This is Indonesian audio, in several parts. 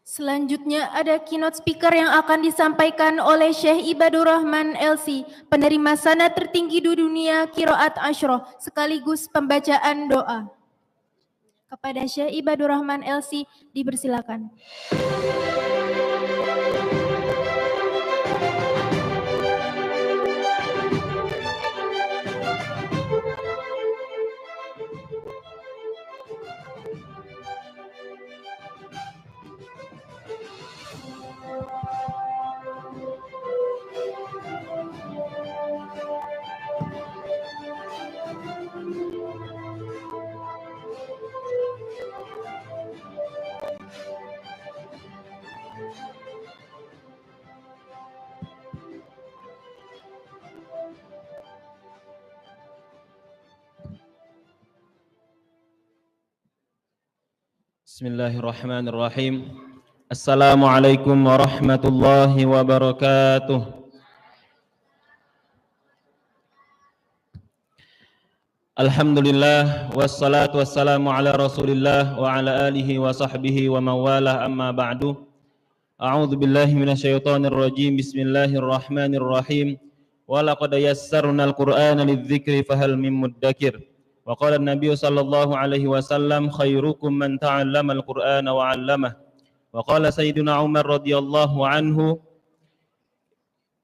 Selanjutnya ada keynote speaker yang akan disampaikan oleh Syekh Ibadur Rahman LC, penerima sanad tertinggi di dunia Qiraat Asyroh, sekaligus pembacaan doa. Kepada Syekh Ibadur Rahman LC dipersilakan. Bismillahirrahmanirrahim. Assalamualaikum warahmatullahi wabarakatuh. Alhamdulillah wassalatu wassalamu ala Rasulillah wa ala alihi wa sahbihi wa mawalah, amma ba'du. A'udzu billahi minasyaitonir rajim. Bismillahirrahmanirrahim. Wa laqad yassarnal Qur'ana lidzikri fahal mim muddakir. Wa qala an-nabiy sallallahu alaihi wasallam khairukum man ta'allama al-Qur'ana wa 'allamah. Wa qala sayyiduna Umar radhiyallahu anhu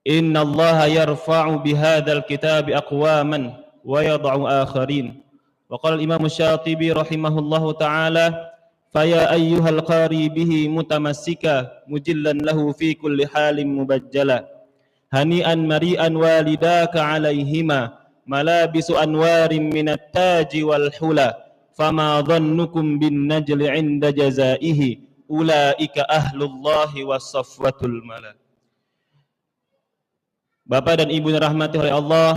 inna Allaha yarfa'u bihadzal kitabi aqwaman wa yad'u akharin. Wa qala al-Imam Asy-Syatibi rahimahullahu ta'ala faya ayyuhal qari bihi mutamassika mujillan lahu fi kulli halin mubajjala hani'an mari'an walidaka 'alaihima malabisu anwarin minat taji wal hula fama dhannukum bin najli 'inda jazaihi ulaika ahlullahi was-safwatul mala. Bapak dan Ibu yang dirahmati oleh Allah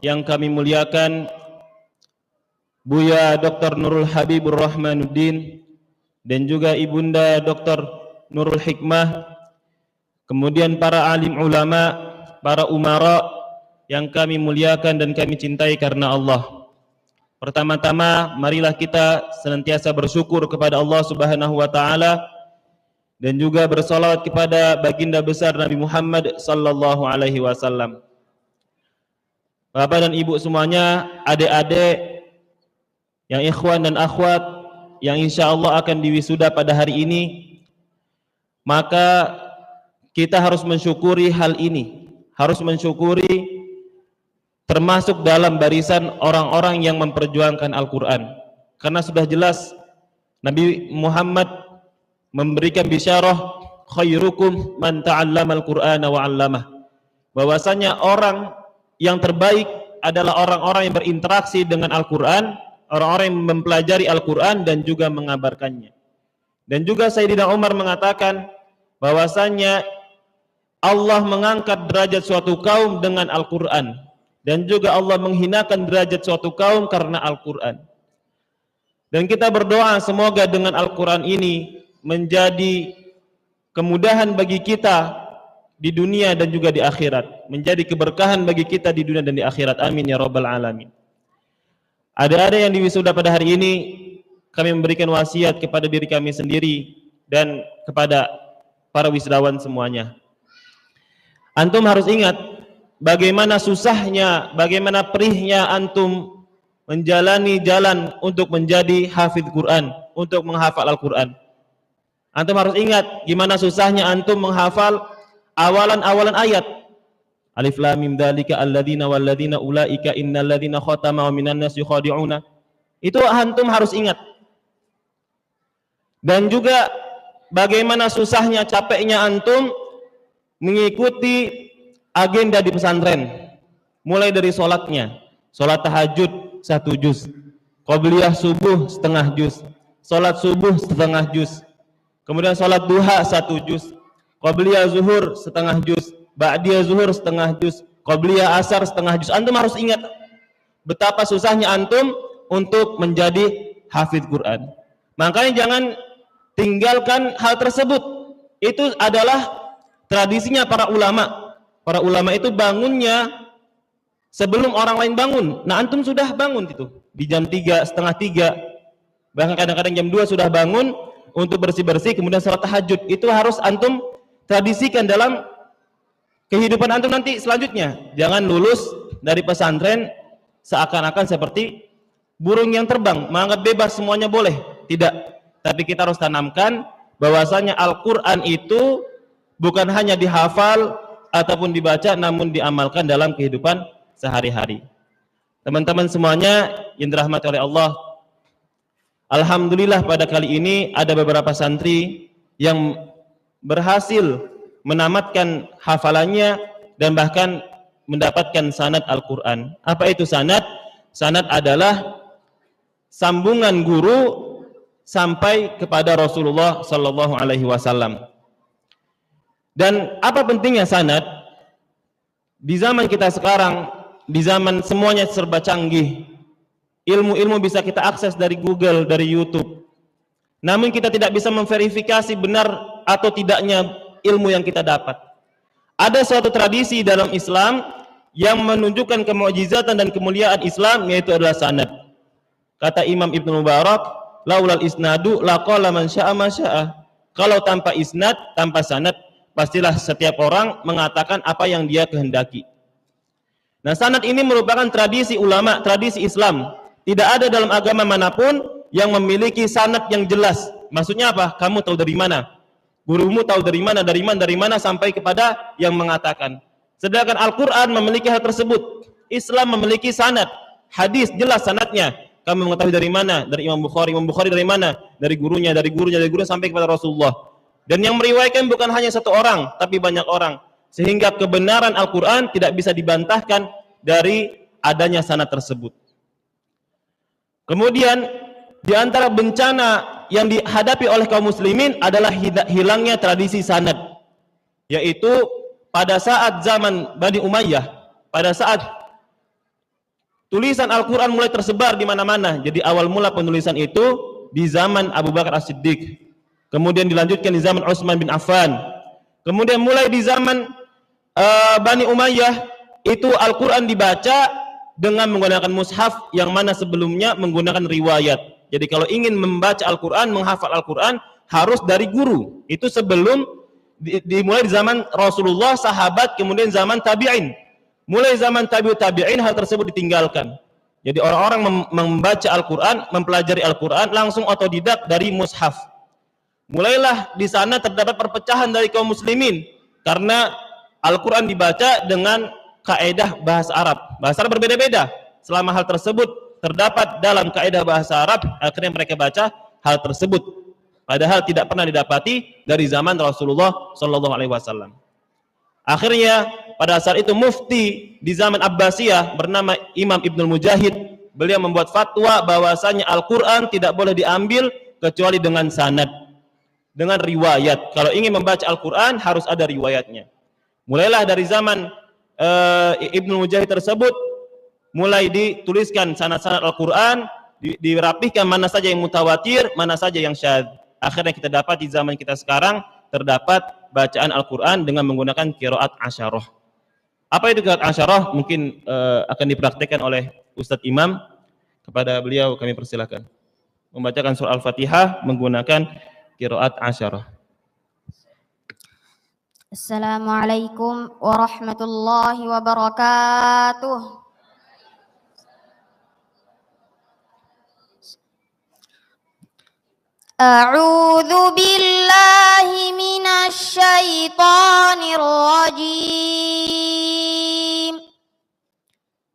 yang kami muliakan, Buya Dr. Nurul Habibur Rahmanuddin dan juga Ibunda Dr. Nurul Hikmah, kemudian para alim ulama, para umara yang kami muliakan dan kami cintai karena Allah. Pertama-tama marilah kita senantiasa bersyukur kepada Allah Subhanahu wa taala dan juga bersolawat kepada baginda besar Nabi Muhammad sallallahu alaihi wasallam. Bapak dan Ibu semuanya, adik-adik yang ikhwan dan akhwat yang insyaallah akan diwisuda pada hari ini, maka kita harus mensyukuri hal ini, harus mensyukuri termasuk dalam barisan orang-orang yang memperjuangkan Al-Quran. Karena sudah jelas Nabi Muhammad memberikan bisyarah khairukum man ta'allama al-Qur'ana wa 'allamah, bahwasanya orang yang terbaik adalah orang-orang yang berinteraksi dengan Al-Quran, orang-orang yang mempelajari Al-Quran dan juga mengabarkannya. Dan juga Sayyidina Umar mengatakan bahwasanya Allah mengangkat derajat suatu kaum dengan Al-Quran, dan juga Allah menghinakan derajat suatu kaum karena Al-Quran. Dan kita berdoa semoga dengan Al-Quran ini menjadi kemudahan bagi kita di dunia dan juga di akhirat, menjadi keberkahan bagi kita di dunia dan di akhirat. Amin ya rabbal alamin. Ada yang diwisuda pada hari ini, kami memberikan wasiat kepada diri kami sendiri dan kepada para wisudawan semuanya. Antum harus ingat bagaimana susahnya, bagaimana perihnya antum menjalani jalan untuk menjadi hafidz Quran, untuk menghafal Al-Quran. Antum harus ingat gimana susahnya antum menghafal awalan-awalan ayat. Alif lam mim dzalika alladzina walladzina ulaika innal ladzina khatama wa minan nas yukhadi'una. Itu antum harus ingat. Dan juga bagaimana susahnya, capeknya antum mengikuti agenda di pesantren, mulai dari sholatnya, sholat tahajud 1 juz, qobliyah subuh setengah juz, sholat subuh setengah juz, kemudian sholat duha 1 juz, qobliyah zuhur setengah juz, ba'diyah zuhur setengah juz, qobliyah asar setengah juz. Antum harus ingat betapa susahnya antum untuk menjadi hafidz Quran. Makanya jangan tinggalkan hal tersebut. Itu adalah tradisinya para ulama. Para ulama itu bangunnya sebelum orang lain bangun. Nah, antum sudah bangun itu di jam 3, setengah 3, bahkan kadang-kadang jam 2 sudah bangun untuk bersih-bersih, kemudian salat tahajud. Itu harus antum tradisikan dalam kehidupan antum nanti selanjutnya. Jangan lulus dari pesantren seakan-akan seperti burung yang terbang, menganggap bebas semuanya boleh. Tidak. Tapi kita harus tanamkan bahwasanya Al-Quran itu bukan hanya dihafal ataupun dibaca, namun diamalkan dalam kehidupan sehari-hari. Teman-teman semuanya yang dirahmati oleh Allah, alhamdulillah pada kali ini ada beberapa santri yang berhasil menamatkan hafalannya dan bahkan mendapatkan sanad Al-Quran. Apa itu sanad? Sanad adalah sambungan guru sampai kepada Rasulullah Sallallahu Alaihi Wasallam. Dan apa pentingnya sanad? Di zaman kita sekarang, di zaman semuanya serba canggih, ilmu-ilmu bisa kita akses dari Google, dari YouTube. Namun kita tidak bisa memverifikasi benar atau tidaknya ilmu yang kita dapat. Ada suatu tradisi dalam Islam yang menunjukkan kemukjizatan dan kemuliaan Islam, yaitu adalah sanad. Kata Imam Ibnu Mubarak, laulal isnadu laqala man syaa ma syaa. Kalau tanpa isnad, tanpa sanad, pastilah setiap orang mengatakan apa yang dia kehendaki. Nah, sanad ini merupakan tradisi ulama, tradisi Islam. Tidak ada dalam agama manapun yang memiliki sanad yang jelas. Maksudnya apa? Kamu tahu dari mana? Gurumu tahu dari mana? Dari mana sampai kepada yang mengatakan. Sedangkan Al-Quran memiliki hal tersebut. Islam memiliki sanad, hadis jelas sanadnya. Kamu mengetahui dari mana? Dari Imam Bukhari. Imam Bukhari dari mana? Dari gurunya sampai kepada Rasulullah. Dan yang meriwayatkan bukan hanya satu orang, tapi banyak orang. Sehingga kebenaran Al-Quran tidak bisa dibantahkan dari adanya sanad tersebut. Kemudian di antara bencana yang dihadapi oleh kaum muslimin adalah hilangnya tradisi sanad. Yaitu pada saat zaman Bani Umayyah, pada saat tulisan Al-Quran mulai tersebar di mana-mana. Jadi awal mula penulisan itu di zaman Abu Bakar As-Siddiq. Kemudian dilanjutkan di zaman Utsman bin Affan. Kemudian mulai di zaman Bani Umayyah itu Al-Quran dibaca dengan menggunakan mushaf yang mana sebelumnya menggunakan riwayat. Jadi kalau ingin membaca Al-Quran, menghafal Al-Quran harus dari guru. Itu sebelum dimulai di zaman Rasulullah, sahabat, kemudian zaman tabi'in. Mulai zaman tabi'in hal tersebut ditinggalkan. Jadi orang-orang membaca Al-Quran, mempelajari Al-Quran langsung otodidak dari mushaf. Mulailah di sana terdapat perpecahan dari kaum muslimin karena Al-Quran dibaca dengan kaidah bahasa Arab. Bahasa Arab berbeda-beda. Selama hal tersebut terdapat dalam kaidah bahasa Arab, akhirnya mereka baca hal tersebut. Padahal tidak pernah didapati dari zaman Rasulullah Sallallahu Alaihi Wasallam. Akhirnya pada saat itu mufti di zaman Abbasiyah bernama Imam Ibnul Mujahid, beliau membuat fatwa bahwasanya Al-Quran tidak boleh diambil kecuali dengan sanad, dengan riwayat. Kalau ingin membaca Al-Quran harus ada riwayatnya. Mulailah dari zaman Ibnul Mujahid tersebut, mulai dituliskan sanad-sanad Al-Quran, dirapihkan mana saja yang mutawatir, mana saja yang syadz. Akhirnya kita dapat di zaman kita sekarang terdapat bacaan Al-Quran dengan menggunakan qiraat asyarah. Apa itu qiraat asyarah? Mungkin akan dipraktikkan oleh Ustadz Imam. Kepada beliau kami persilakan membacakan surah Al-Fatihah menggunakan qiraat asyarah. Assalamualaikum warahmatullahi wabarakatuh. A'udzu billahi minasy syaithanir rajim.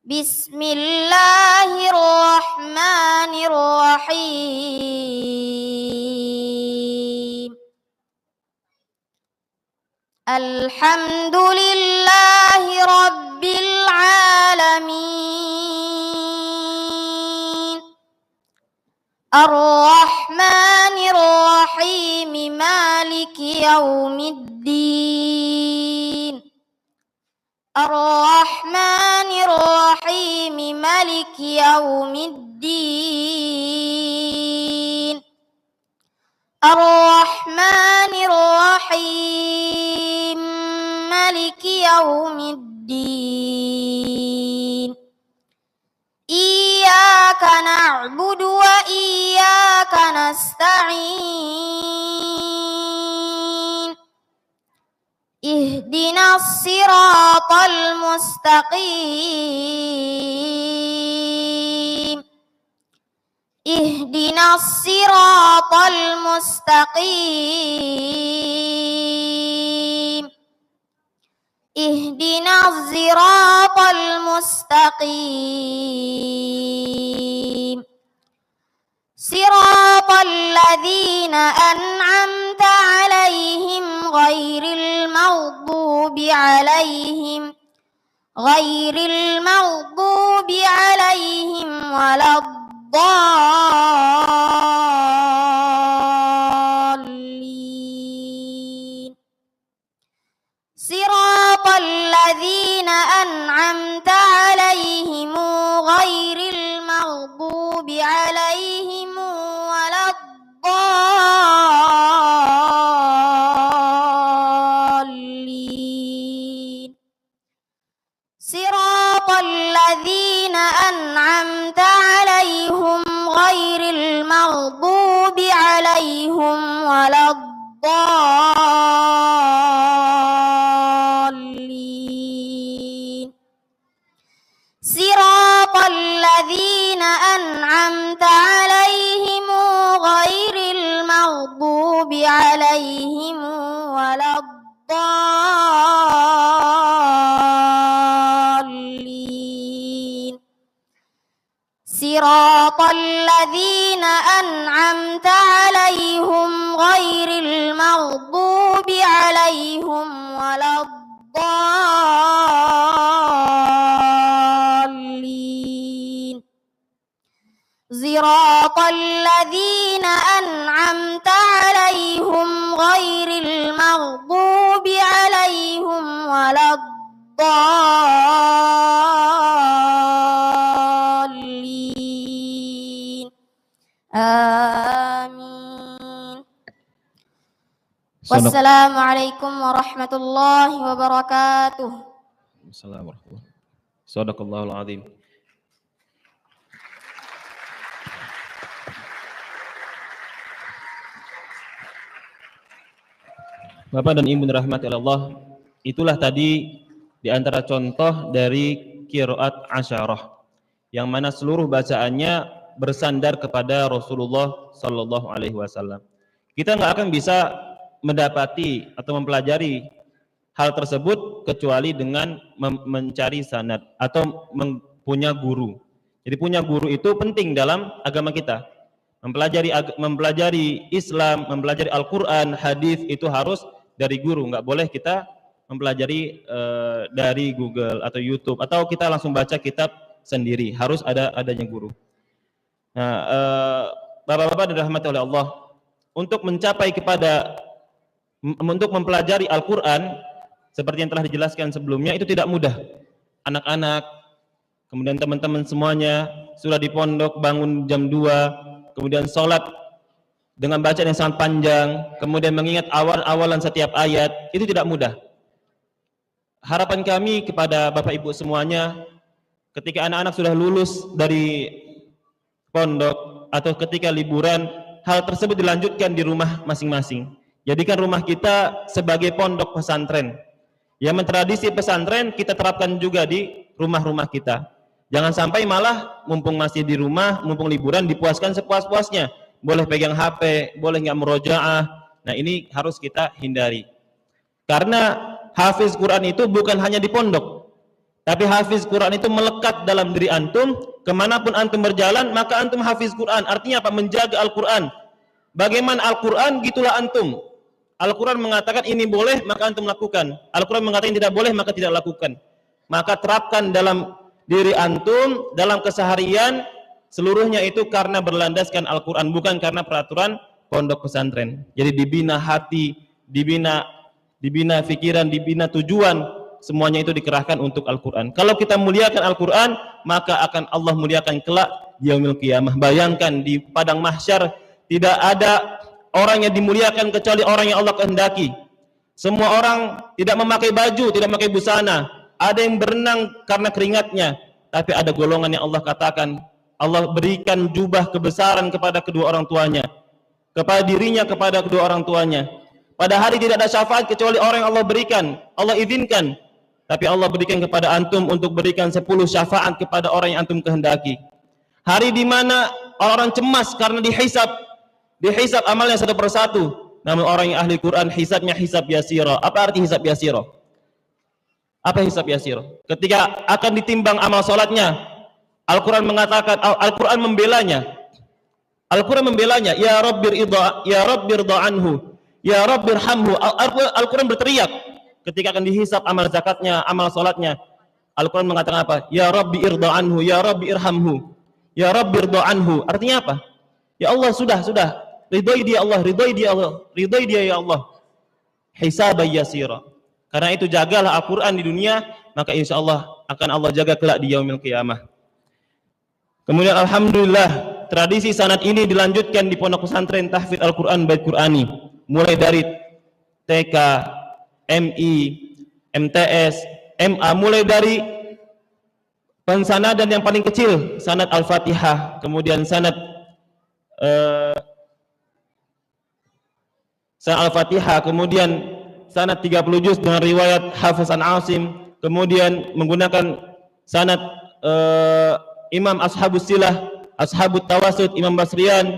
Bismillahirrahmanirrahim. Alhamdulillahi rabbil alamin. Ar-Rahmanir Rahim, Maliki Yaumiddin. Ar-Rahmanir Rahim, Maliki Yaumiddin. Ar-Rahmanir Rahim, Maliki Yaumiddin. Iyyaka na'budu wa iyyaka nasta'in. ihdinas siratal mustaqim. Ihdinas siratal mustaqim. Ihdinas siratal mustaqim. Siratal ladzina an'amta 'alaihim ghairil maghdubi 'alaihim waladdallin. Siratal ladzina an'amta 'alaihim ghairil maghdubi 'alaihim waladdallin. Siratal ladzina an'amta 'alaihim ghairil maghdubi 'alaihim waladdallin. Siratal ladzina an'amta 'alaihim ghairil maghdubi 'alaihim waladdallin. Siratal ladzina an'amta 'alaihim ghairil maghdubi 'alaihim waladdallin. Siratal ladzina an'amta 'alaihim ghairil maghdubi 'alaihim waladdallin. Amin. Wassalamualaikum warahmatullahi wabarakatuh. Assalamualaikum. Shadaqallahul azim. Bapak dan Ibu dirahmati Allah, itulah tadi di antara contoh dari qiraat asyarah yang mana seluruh bacaannya bersandar kepada Rasulullah sallallahu alaihi wasallam. Kita nggak akan bisa mendapati atau mempelajari hal tersebut kecuali dengan mencari sanad atau punya guru. Jadi punya guru itu penting dalam agama kita. Mempelajari Islam, mempelajari Al-Qur'an, hadis itu harus dari guru, nggak boleh kita mempelajari dari Google atau YouTube atau kita langsung baca kitab sendiri, harus adanya guru. Nah, Bapak-bapak dirahmati oleh Allah, untuk mempelajari Al-Qur'an seperti yang telah dijelaskan sebelumnya itu tidak mudah. Anak-anak, kemudian teman-teman semuanya sudah di pondok bangun jam 2, kemudian sholat dengan bacaan yang sangat panjang, kemudian mengingat awal-awalan setiap ayat, itu tidak mudah. Harapan kami kepada Bapak Ibu semuanya, ketika anak-anak sudah lulus dari pondok atau ketika liburan, hal tersebut dilanjutkan di rumah masing-masing. Jadikan rumah kita sebagai pondok pesantren. Yang mentradisi pesantren kita terapkan juga di rumah-rumah kita. Jangan sampai malah mumpung masih di rumah, mumpung liburan dipuaskan sepuas-puasnya. Boleh pegang HP, boleh nggak murojaah. Nah, ini harus kita hindari. Karena hafiz Quran itu bukan hanya di pondok, tapi hafiz Quran itu melekat dalam diri antum. Kemanapun antum berjalan, maka antum hafiz Quran. Artinya apa? Menjaga Al-Quran. Bagaimana Al-Quran, gitulah antum. Al-Quran mengatakan ini boleh, maka antum lakukan. Al-Quran mengatakan tidak boleh, maka tidak lakukan. Maka terapkan dalam diri antum, dalam keseharian, seluruhnya itu karena berlandaskan Al-Quran, bukan karena peraturan pondok pesantren. Jadi dibina hati, dibina pikiran, dibina tujuan, semuanya itu dikerahkan untuk Al-Quran. Kalau kita muliakan Al-Quran, maka akan Allah muliakan kelak di yaumil qiyamah. Bayangkan di padang mahsyar tidak ada orang yang dimuliakan kecuali orang yang Allah kehendaki. Semua orang tidak memakai baju, tidak memakai busana. Ada yang berenang karena keringatnya, tapi ada golongan yang Allah katakan Allah berikan jubah kebesaran kepada kedua orang tuanya, kepada dirinya, kepada kedua orang tuanya. Pada hari tidak ada syafaat kecuali orang yang Allah berikan, Allah izinkan. Tapi Allah berikan kepada antum untuk berikan 10 syafaat kepada orang yang antum kehendaki. Hari di mana orang cemas karena dihisab amalnya satu persatu. Namun orang yang ahli Quran hisabnya hisab yasira. Apa arti hisab yasira? Apa hisab yasira? Ketika akan ditimbang amal salatnya, Al-Quran mengatakan, Al-Quran membelanya. Al-Quran membelanya, ya Rabbir idha anhu, ya Rabbir hamhu. Al-Quran berteriak ketika akan dihisab amal zakatnya, amal salatnya. Al-Quran mengatakan apa? Ya Rabbi irda anhu, ya Rabbi irhamhu, ya Rabbir idha anhu. Artinya apa? Ya Allah, sudah. Ridhoi dia Allah, ridhoi dia ya Allah. Hisabay yasira. Karena itu jagalah Al-Quran di dunia, maka insya Allah akan Allah jaga kelak di yaumil qiyamah. Kemudian alhamdulillah tradisi sanad ini dilanjutkan di Pondok Pesantren Tahfidz Al-Quran Bait Qurani, mulai dari TK, MI, MTS, MA, mulai dari pensanadan yang paling kecil, sanad Al-Fatihah, kemudian sanad Al-Fatihah, kemudian sanad 30 juz dengan riwayat Hafiz an Asim, kemudian menggunakan sanad Imam Ashabus Silah, Ashabut Tawasud, Imam Basrian,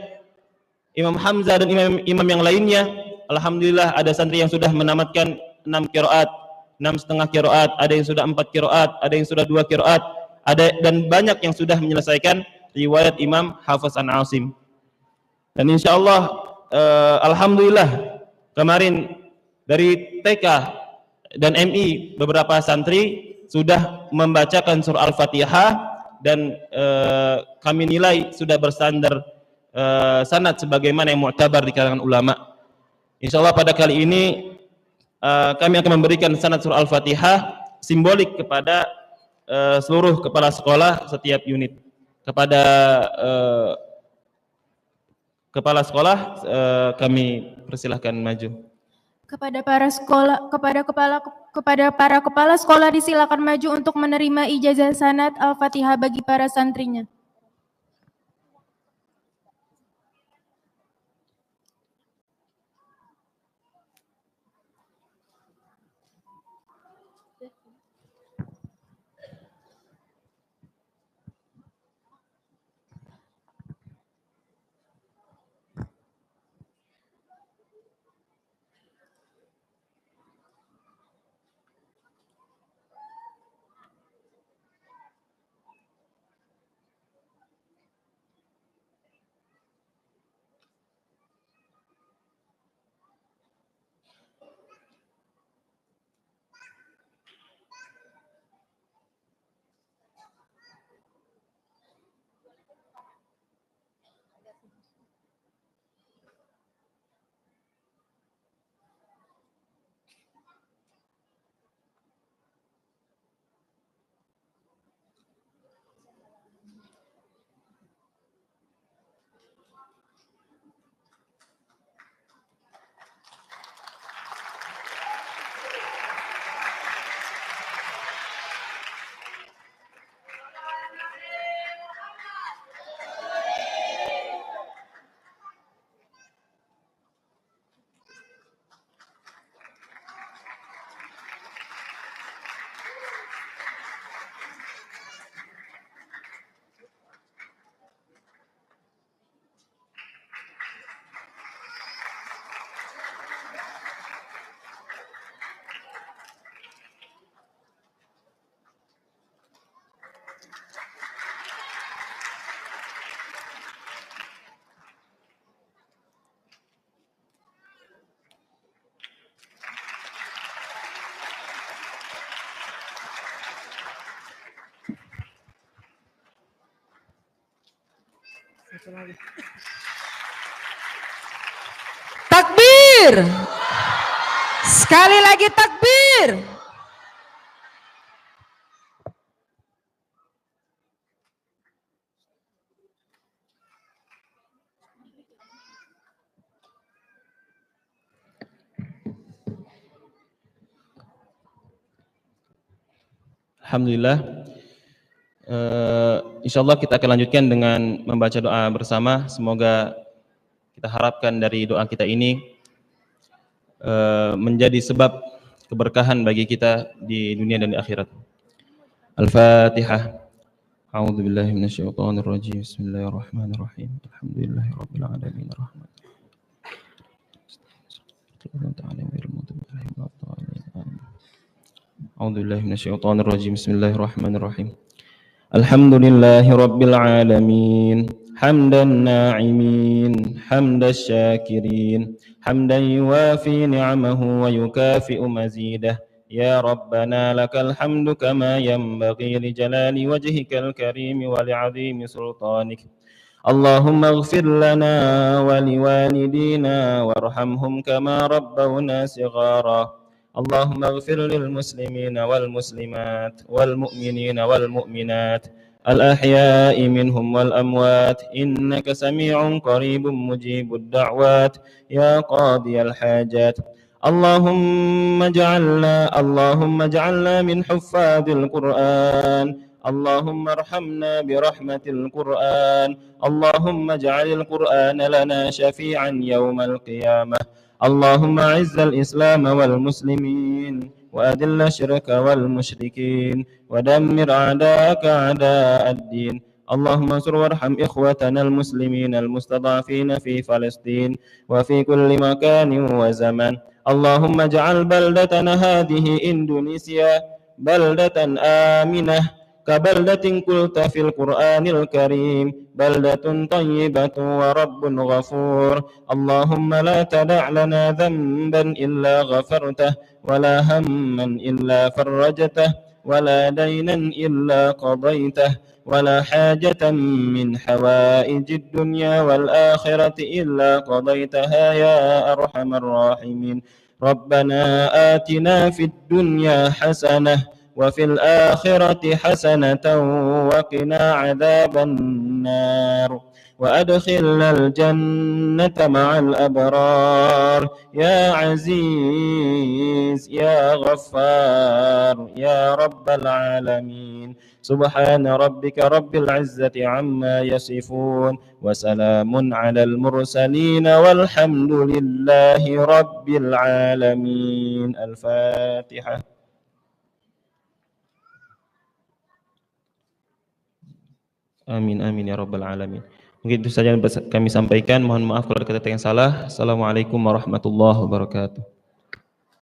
Imam Hamzah dan imam yang lainnya. Alhamdulillah ada santri yang sudah menamatkan 6 qiraat, 6,5 qiraat, ada yang sudah 4 qiraat, ada yang sudah 2 qiraat, ada dan banyak yang sudah menyelesaikan riwayat Imam Hafiz an Asim. Dan insyaallah alhamdulillah kemarin dari TK dan MI beberapa santri sudah membacakan surah Al-Fatihah dan kami nilai sudah bersandar sanad sebagaimana yang mu'tabar di kalangan ulama. Insyaallah pada kali ini kami akan memberikan sanad surah Al-Fatihah simbolik kepada seluruh kepala sekolah setiap unit. Kepada kepala sekolah kami persilahkan maju. Kepada para kepala sekolah disilakan maju untuk menerima ijazah sanad Al-Fatihah bagi para santrinya. Takbir. Sekali lagi takbir. Alhamdulillah. Insyaallah kita akan lanjutkan dengan membaca doa bersama. Semoga kita harapkan dari doa kita ini menjadi sebab keberkahan bagi kita di dunia dan di akhirat. Al-Fatihah. A'udzu billahi minasyaitonir rajim. Bismillahirrahmanirrahim. Alhamdulillahirabbil alamin arrahmanir A'udzu billahi minasyaitonir rajim. Bismillahirrahmanirrahim. Alhamdulillahirabbil alamin. Hamdan na'imin, hamdash syakirin, hamdan yuwafi ni'amahu wa yukafi'u mazidah. Ya Rabbana lakal hamdu kama yanbaghi li jalali wajhikal karim wa li'azimi sultanik. Allahumma ighfir lana wa liwalidina warhamhum kama rabbawna sighara. Allahumma ighfir lil muslimina wal muslimat wal mu'minina wal mu'minat الأحياء منهم والأموات إنك سميع قريب مجيب الدعوات يا قاضي الحاجات. اللهم اجعلنا من حفاظ القرآن. اللهم ارحمنا برحمة القرآن. اللهم اجعل القرآن لنا شفيعا يوم القيامة. اللهم أعز الإسلام والمسلمين وأذل الشرك والمشركين ودمر أعداءك أعداء الدين. اللهم انصر وارحم إخوتنا المسلمين المستضعفين في فلسطين وفي كل مكان وزمان. اللهم اجعل بلدتنا هذه إندونيسيا بلدة آمنة كبلدة قلت في القرآن الكريم بلدة طيبة ورب غفور. اللهم لا تدع لنا ذنبا إلا غفرته ولا هما إلا فرجته ولا دينا إلا قضيته ولا حاجة من حوائج الدنيا والآخرة إلا قضيتها يا أرحم الراحمين. ربنا آتنا في الدنيا حسنة وفي الآخرة حسنة وقنا عذاب النار وأدخلنا الجنة مع الأبرار يا عزيز يا غفار يا رب العالمين. سبحان ربك رب العزة عما يصفون وسلام على المرسلين والحمد لله رب العالمين. الفاتحة. Amin amin ya rabbal alamin. Mungkin itu saja yang kami sampaikan. Mohon maaf kalau ada kata yang salah. Assalamualaikum warahmatullahi wabarakatuh.